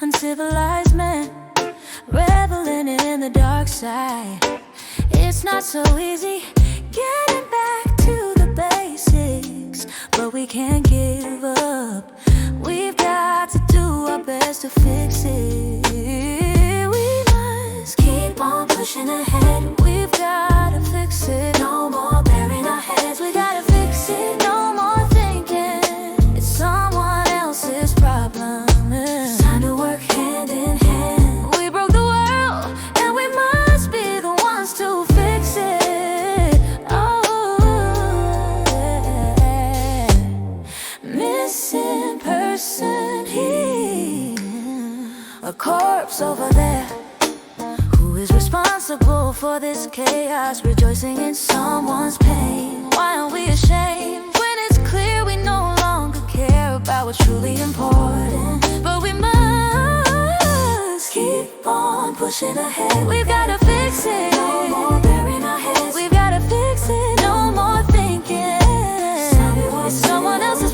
uncivilized men, reveling in the dark side. It's not so easy getting back to the basics, but we can't give up. We've got to do our best to fix it. We must keep on pushing ahead. We've got to fix it. No more burying our heads. We gotta fix it. No more thinking it's someone else's problem. It's time to work hand in hand. We broke the world, and we must be the ones to fix it. Oh, yeah. Missing person here, a corpse over there. Who is responsible for this chaos, rejoicing in someone's pain? Why aren't we ashamed when it's clear we no longer care about what's truly important? But we must keep on pushing ahead. We've gotta fix it. No more burying our heads. We've gotta fix it. No more thinking it's someone else's